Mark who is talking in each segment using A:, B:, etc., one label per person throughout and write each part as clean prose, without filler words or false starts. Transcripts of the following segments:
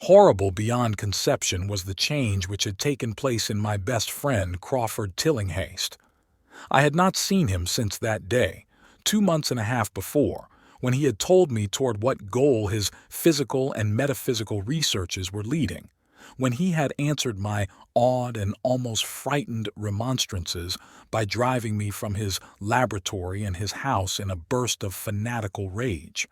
A: Horrible beyond conception was the change which had taken place in my best friend, Crawford Tillinghast. I had not seen him since that day, 2 months and a half before, when he had told me toward what goal his physical and metaphysical researches were leading, when he had answered my awed and almost frightened remonstrances by driving me from his laboratory and his house in a burst of fanatical rage.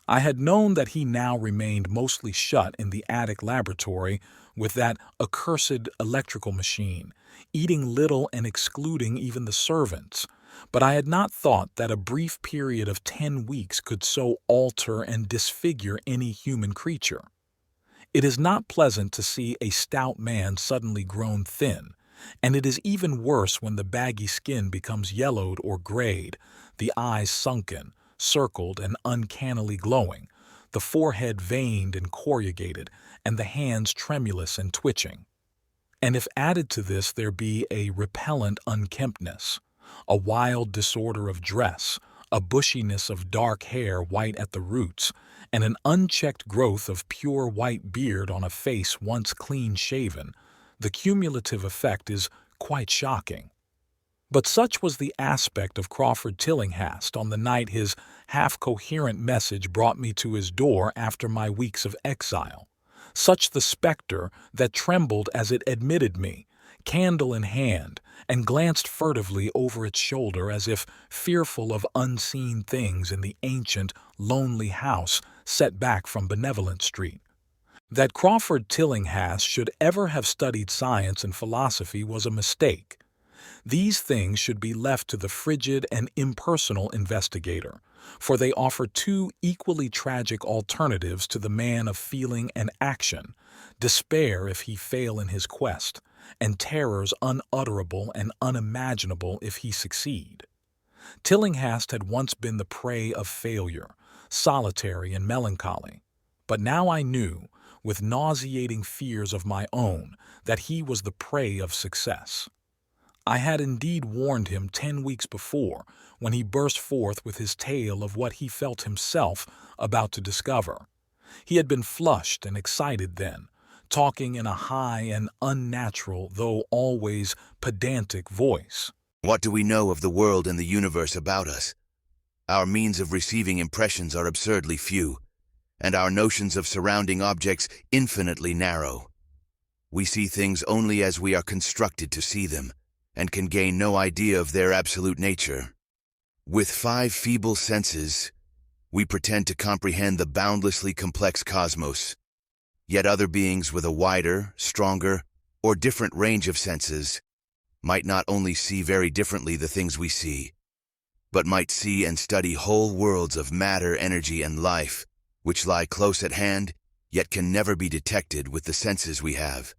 A: I had known that he now remained mostly shut in the attic laboratory with that accursed electrical machine, eating little and excluding even the servants, but I had not thought that a brief period of 10 weeks could so alter and disfigure any human creature. It is not pleasant to see a stout man suddenly grown thin, and it is even worse when the baggy skin becomes yellowed or grayed, the eyes sunken, circled and uncannily glowing, the forehead veined and corrugated, and the hands tremulous and twitching. And if added to this there be a repellent unkemptness, a wild disorder of dress, a bushiness of dark hair white at the roots, and an unchecked growth of pure white beard on a face once clean-shaven, the cumulative effect is quite shocking. But such was the aspect of Crawford Tillinghast on the night his half-coherent message brought me to his door after my weeks of exile, such the spectre that trembled as it admitted me, candle in hand, and glanced furtively over its shoulder as if fearful of unseen things in the ancient, lonely house set back from Benevolent Street. That Crawford Tillinghast should ever have studied science and philosophy was a mistake. These things should be left to the frigid and impersonal investigator, for they offer two equally tragic alternatives to the man of feeling and action: despair if he fail in his quest, and terrors unutterable and unimaginable if he succeed. Tillinghast had once been the prey of failure, solitary and melancholy, but now I knew, with nauseating fears of my own, that he was the prey of success. I had indeed warned him 10 weeks before, when he burst forth with his tale of what he felt himself about to discover. He had been flushed and excited then, talking in a high and unnatural, though always pedantic voice.
B: What do we know of the world and the universe about us? Our means of receiving impressions are absurdly few, and our notions of surrounding objects infinitely narrow. We see things only as we are constructed to see them, and can gain no idea of their absolute nature. With 5 feeble senses, we pretend to comprehend the boundlessly complex cosmos. Yet other beings with a wider, stronger, or different range of senses might not only see very differently the things we see, but might see and study whole worlds of matter, energy, and life, which lie close at hand, yet can never be detected with the senses we have.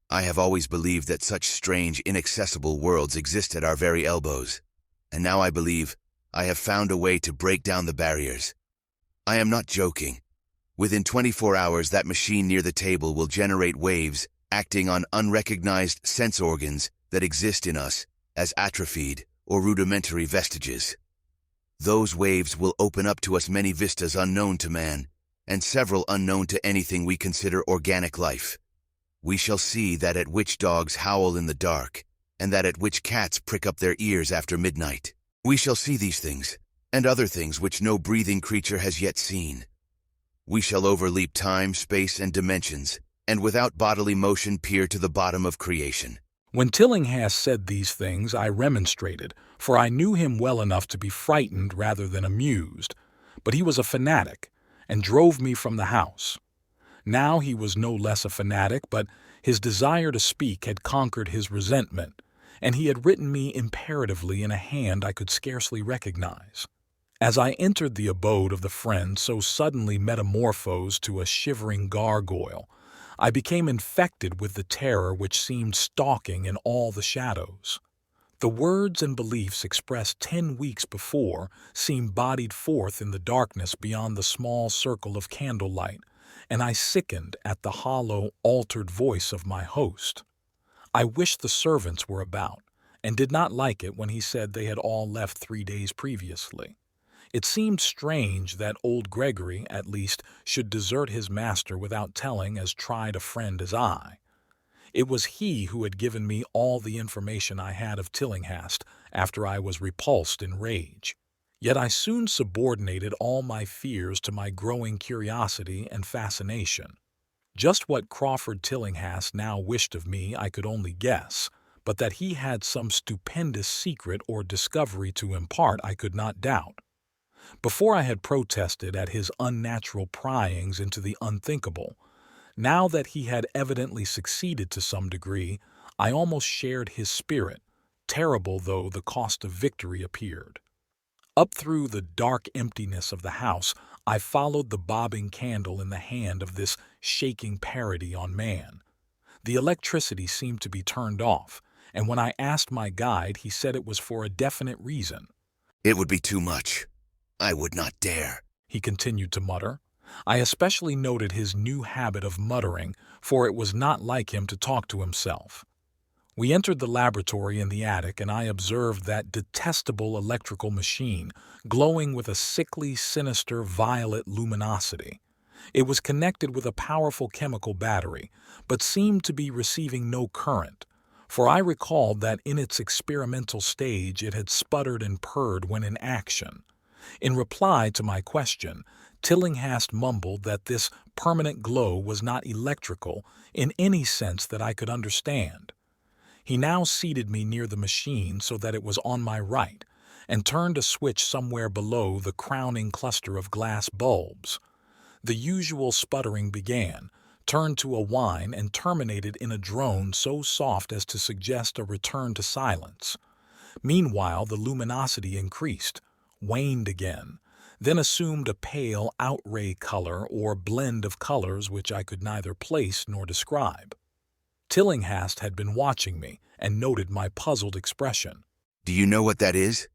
B: I have always believed that such strange, inaccessible worlds exist at our very elbows, and now I believe I have found a way to break down the barriers. I am not joking. Within 24 hours, that machine near the table will generate waves acting on unrecognized sense organs that exist in us as atrophied or rudimentary vestiges. Those waves will open up to us many vistas unknown to man, and several unknown to anything we consider organic life. We shall see that at which dogs howl in the dark, and that at which cats prick up their ears after midnight. We shall see these things, and other things which no breathing creature has yet seen. We shall overleap time, space, and dimensions, and without bodily motion peer to the bottom of creation.
A: When Tillinghast said these things, I remonstrated, for I knew him well enough to be frightened rather than amused. But he was a fanatic, and drove me from the house. Now he was no less a fanatic, but his desire to speak had conquered his resentment, and he had written me imperatively in a hand I could scarcely recognize. As I entered the abode of the friend so suddenly metamorphosed to a shivering gargoyle, I became infected with the terror which seemed stalking in all the shadows. The words and beliefs expressed 10 weeks before seemed bodied forth in the darkness beyond the small circle of candlelight, and I sickened at the hollow, altered voice of my host. I wished the servants were about, and did not like it when he said they had all left 3 days previously. It seemed strange that old Gregory, at least, should desert his master without telling as tried a friend as I. It was he who had given me all the information I had of Tillinghast after I was repulsed in rage. Yet I soon subordinated all my fears to my growing curiosity and fascination. Just what Crawford Tillinghast now wished of me I could only guess, but that he had some stupendous secret or discovery to impart I could not doubt. Before I had protested at his unnatural pryings into the unthinkable, now that he had evidently succeeded to some degree, I almost shared his spirit, terrible though the cost of victory appeared. Up through the dark emptiness of the house, I followed the bobbing candle in the hand of this shaking parody on man. The electricity seemed to be turned off, and when I asked my guide, he said it was for a definite reason.
B: It would be too much. I would not dare,
A: He continued to mutter. I especially noted his new habit of muttering, for it was not like him to talk to himself. We entered the laboratory in the attic, and I observed that detestable electrical machine, glowing with a sickly, sinister, violet luminosity. It was connected with a powerful chemical battery, but seemed to be receiving no current, for I recalled that in its experimental stage it had sputtered and purred when in action. In reply to my question, Tillinghast mumbled that this permanent glow was not electrical in any sense that I could understand. He now seated me near the machine so that it was on my right, and turned a switch somewhere below the crowning cluster of glass bulbs. The usual sputtering began, turned to a whine, and terminated in a drone so soft as to suggest a return to silence. Meanwhile, the luminosity increased, waned again, then assumed a pale outre color or blend of colors which I could neither place nor describe. Tillinghast had been watching me and noted my puzzled expression.
B: Do you know what that is?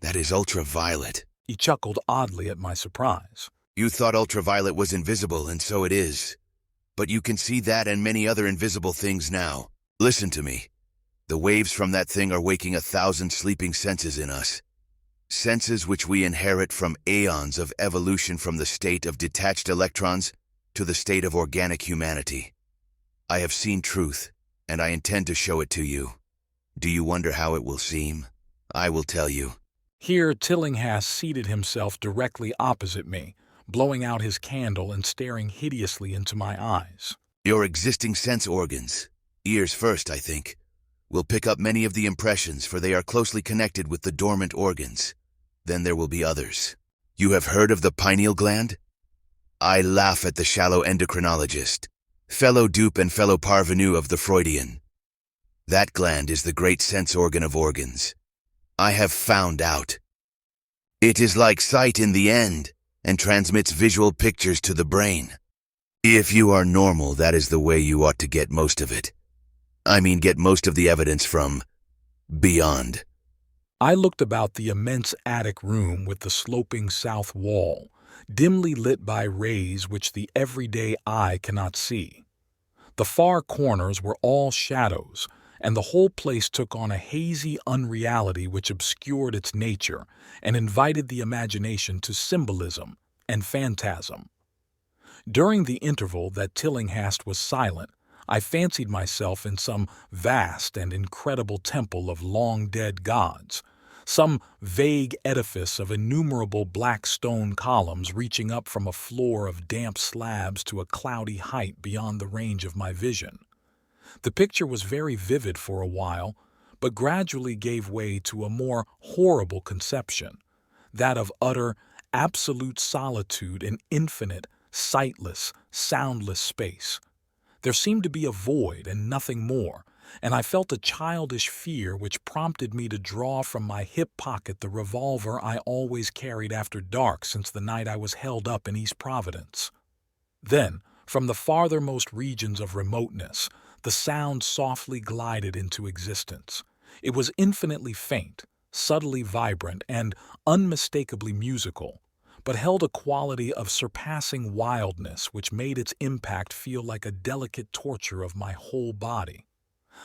B: That is ultraviolet.
A: He chuckled oddly at my surprise.
B: You thought ultraviolet was invisible, and so it is. But you can see that and many other invisible things now. Listen to me. The waves from that thing are waking 1,000 sleeping senses in us. Senses which we inherit from aeons of evolution from the state of detached electrons to the state of organic humanity. I have seen truth, and I intend to show it to you. Do you wonder how it will seem? I will tell you.
A: Here Tillinghast seated himself directly opposite me, blowing out his candle and staring hideously into my eyes.
B: Your existing sense organs, ears first, I think, will pick up many of the impressions, for they are closely connected with the dormant organs. Then there will be others. You have heard of the pineal gland? I laugh at the shallow endocrinologist, fellow dupe and fellow parvenu of the Freudian. That gland is the great sense organ of organs. I have found out. It is like sight in the end, and transmits visual pictures to the brain. If you are normal, that is the way you ought to get most of it. I mean, get most of the evidence from beyond.
A: I looked about the immense attic room with the sloping south wall, dimly lit by rays which the everyday eye cannot see. The far corners were all shadows, and the whole place took on a hazy unreality which obscured its nature and invited the imagination to symbolism and phantasm. During the interval that Tillinghast was silent, I fancied myself in some vast and incredible temple of long-dead gods, some vague edifice of innumerable black stone columns reaching up from a floor of damp slabs to a cloudy height beyond the range of my vision. The picture was very vivid for a while, but gradually gave way to a more horrible conception, that of utter, absolute solitude in infinite, sightless, soundless space. There seemed to be a void and nothing more, and I felt a childish fear which prompted me to draw from my hip pocket the revolver I always carried after dark since the night I was held up in East Providence. Then, from the farthermost regions of remoteness, the sound softly glided into existence. It was infinitely faint, subtly vibrant, and unmistakably musical, but held a quality of surpassing wildness which made its impact feel like a delicate torture of my whole body.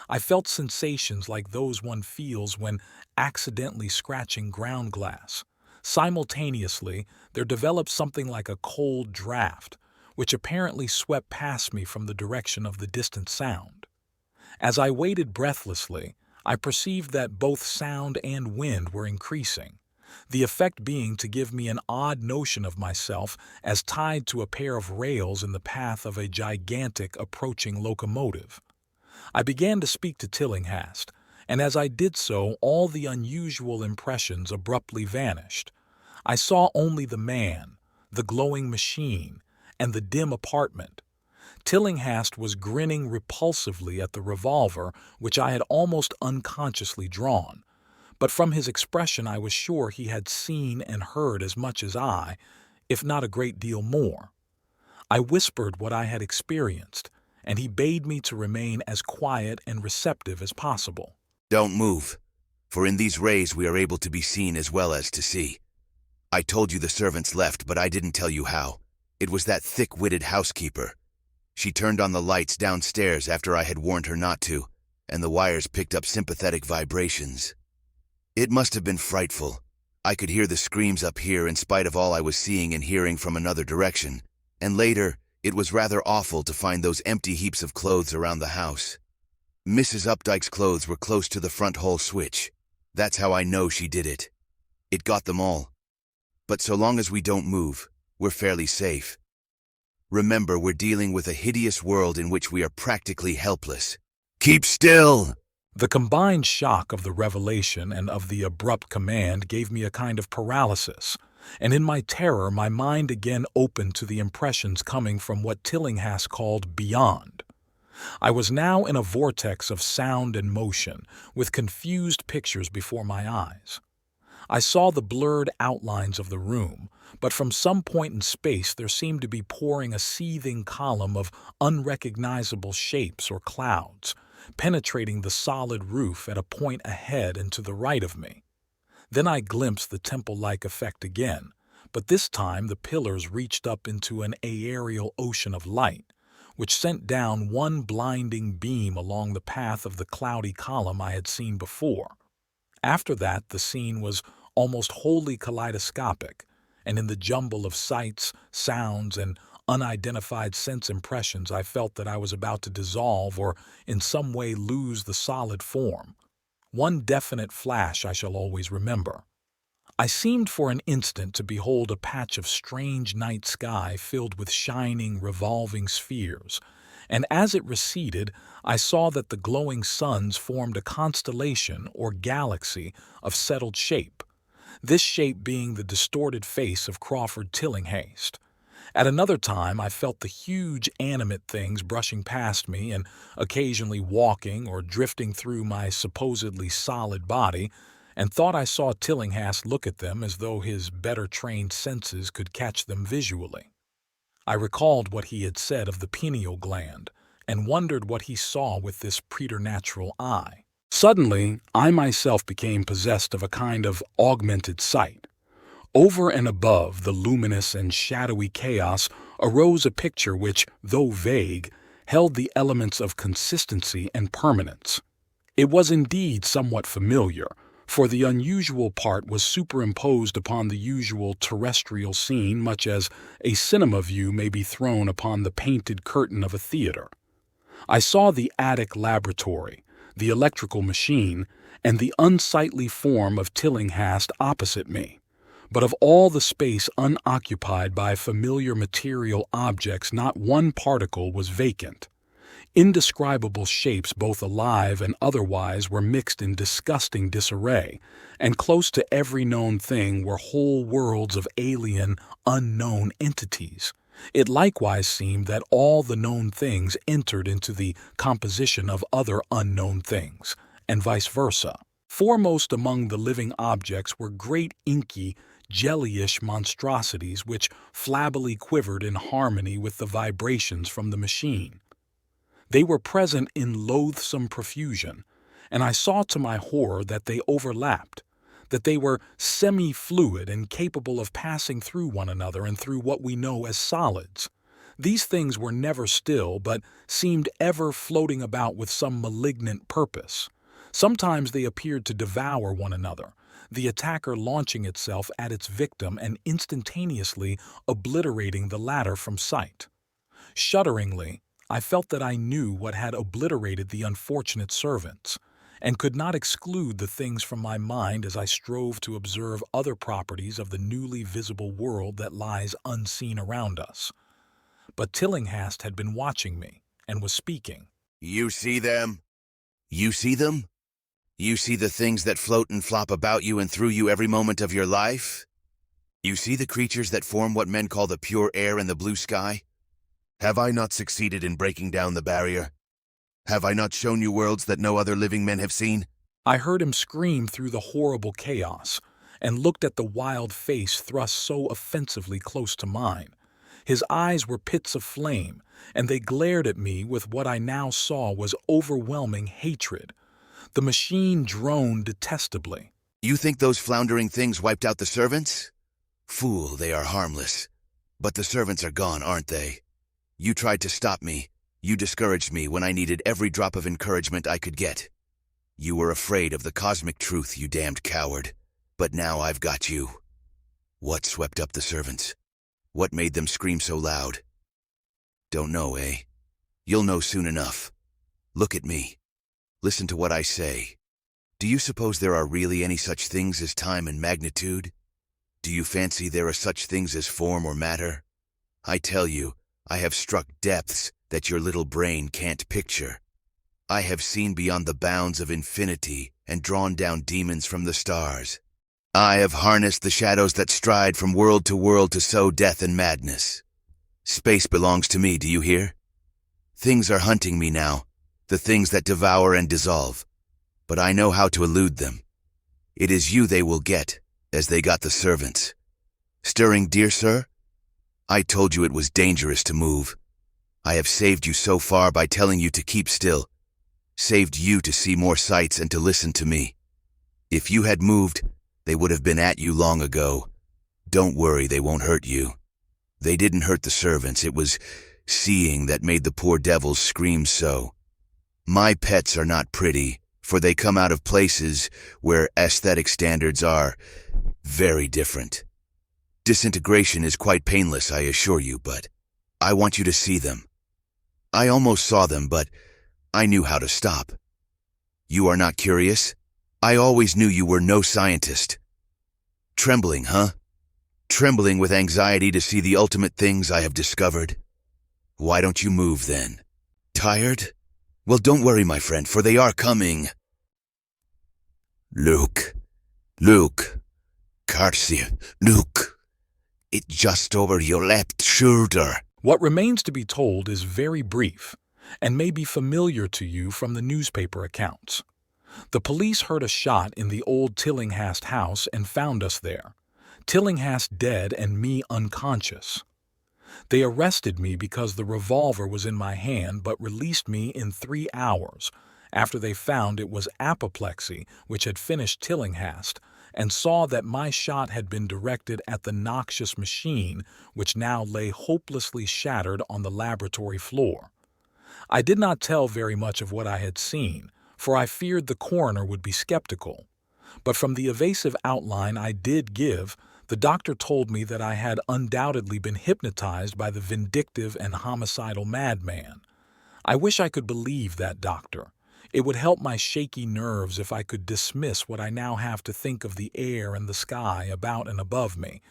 A: I felt sensations like those one feels when accidentally scratching ground glass, Simultaneously, there developed something like a cold draft, which apparently swept past me from the direction of the distant sound. As I waited breathlessly, I perceived that both sound and wind were increasing, the effect being to give me an odd notion of myself as tied to a pair of rails in the path of a gigantic approaching locomotive. I began to speak to Tillinghast, and as I did so, all the unusual impressions abruptly vanished. I saw only the man, the glowing machine, and the dim apartment. Tillinghast was grinning repulsively at the revolver which I had almost unconsciously drawn, but from his expression I was sure he had seen and heard as much as I, if not a great deal more. I whispered what I had experienced, and he bade me to remain as quiet and receptive as possible.
B: Don't move, for in these rays we are able to be seen as well as to see. I told you the servants left, but I didn't tell you how. It was that thick-witted housekeeper. She turned on the lights downstairs after I had warned her not to, and the wires picked up sympathetic vibrations. It must have been frightful. I could hear the screams up here in spite of all I was seeing and hearing from another direction, and later, it was rather awful to find those empty heaps of clothes around the house. Mrs. Updike's clothes were close to the front hall switch. That's how I know she did it. It got them all. But so long as we don't move, we're fairly safe. Remember, we're dealing with a hideous world in which we are practically helpless. Keep still!
A: The combined shock of the revelation and of the abrupt command gave me a kind of paralysis, and in my terror my mind again opened to the impressions coming from what Tillinghast called beyond. I was now in a vortex of sound and motion, with confused pictures before my eyes. I saw the blurred outlines of the room, but from some point in space there seemed to be pouring a seething column of unrecognizable shapes or clouds, penetrating the solid roof at a point ahead and to the right of me. Then I glimpsed the temple-like effect again, but this time the pillars reached up into an aerial ocean of light, which sent down one blinding beam along the path of the cloudy column I had seen before. After that, the scene was almost wholly kaleidoscopic, and in the jumble of sights, sounds, and unidentified sense impressions I felt that I was about to dissolve or in some way lose the solid form. One definite flash I shall always remember. I seemed for an instant to behold a patch of strange night sky filled with shining, revolving spheres, and as it receded, I saw that the glowing suns formed a constellation or galaxy of settled shape, this shape being the distorted face of Crawford Tillinghast. At another time I felt the huge animate things brushing past me and occasionally walking or drifting through my supposedly solid body, and thought I saw Tillinghast look at them as though his better-trained senses could catch them visually. I recalled what he had said of the pineal gland, and wondered what he saw with this preternatural eye. Suddenly, I myself became possessed of a kind of augmented sight. Over and above the luminous and shadowy chaos arose a picture which, though vague, held the elements of consistency and permanence. It was indeed somewhat familiar, for the unusual part was superimposed upon the usual terrestrial scene, much as a cinema view may be thrown upon the painted curtain of a theater. I saw the attic laboratory, the electrical machine, and the unsightly form of Tillinghast opposite me, but of all the space unoccupied by familiar material objects not one particle was vacant. Indescribable shapes, both alive and otherwise, were mixed in disgusting disarray, and close to every known thing were whole worlds of alien, unknown entities. It likewise seemed that all the known things entered into the composition of other unknown things, and vice versa. Foremost among the living objects were great inky, jellyish monstrosities which flabbily quivered in harmony with the vibrations from the machine. They were present in loathsome profusion, and I saw to my horror that they overlapped, that they were semi-fluid and capable of passing through one another and through what we know as solids. These things were never still, but seemed ever floating about with some malignant purpose. Sometimes they appeared to devour one another, the attacker launching itself at its victim and instantaneously obliterating the latter from sight. Shudderingly, I felt that I knew what had obliterated the unfortunate servants, and could not exclude the things from my mind as I strove to observe other properties of the newly visible world that lies unseen around us. But Tillinghast had been watching me, and was speaking.
B: You see them? You see them? You see the things that float and flop about you and through you every moment of your life? You see the creatures that form what men call the pure air and the blue sky? Have I not succeeded in breaking down the barrier? Have I not shown you worlds that no other living men have seen?
A: I heard him scream through the horrible chaos, and looked at the wild face thrust so offensively close to mine. His eyes were pits of flame, and they glared at me with what I now saw was overwhelming hatred. The machine droned detestably.
B: You think those floundering things wiped out the servants? Fool, they are harmless. But the servants are gone, aren't they? You tried to stop me. You discouraged me when I needed every drop of encouragement I could get. You were afraid of the cosmic truth, you damned coward. But now I've got you. What swept up the servants? What made them scream so loud? Don't know, eh? You'll know soon enough. Look at me. Listen to what I say. Do you suppose there are really any such things as time and magnitude? Do you fancy there are such things as form or matter? I tell you, I have struck depths that your little brain can't picture. I have seen beyond the bounds of infinity and drawn down demons from the stars. I have harnessed the shadows that stride from world to sow death and madness. Space belongs to me, do you hear? Things are hunting me now, the things that devour and dissolve. But I know how to elude them. It is you they will get, as they got the servants. Stirring, dear sir? I told you it was dangerous to move. I have saved you so far by telling you to keep still. Saved you to see more sights and to listen to me. If you had moved, they would have been at you long ago. Don't worry, they won't hurt you. They didn't hurt the servants. It was seeing that made the poor devils scream so. My pets are not pretty, for they come out of places where aesthetic standards are very different. Disintegration is quite painless, I assure you, but I want you to see them. I almost saw them, but I knew how to stop. You are not curious? I always knew you were no scientist. Trembling, huh? Trembling with anxiety to see the ultimate things I have discovered. Why don't you move then? Tired? Well, don't worry, my friend, for they are coming. Luke. Carcia, Luke. It's just over your left shoulder.
A: What remains to be told is very brief, and may be familiar to you from the newspaper accounts. The police heard a shot in the old Tillinghast house and found us there, Tillinghast dead and me unconscious. They arrested me because the revolver was in my hand, but released me in 3 hours, after they found it was apoplexy which had finished Tillinghast, and saw that my shot had been directed at the noxious machine which now lay hopelessly shattered on the laboratory floor. I did not tell very much of what I had seen, for I feared the coroner would be skeptical. But from the evasive outline I did give, the doctor told me that I had undoubtedly been hypnotized by the vindictive and homicidal madman. I wish I could believe that doctor. It would help my shaky nerves if I could dismiss what I now have to think of the air and the sky about and above me.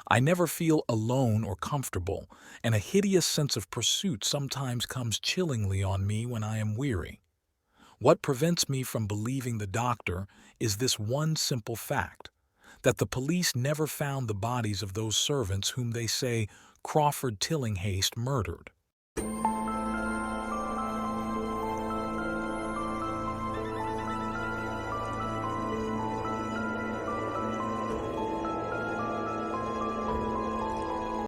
A: I never feel alone or comfortable, and a hideous sense of pursuit sometimes comes chillingly on me when I am weary. What prevents me from believing the doctor is this one simple fact, that the police never found the bodies of those servants whom they say Crawford Tillinghast murdered.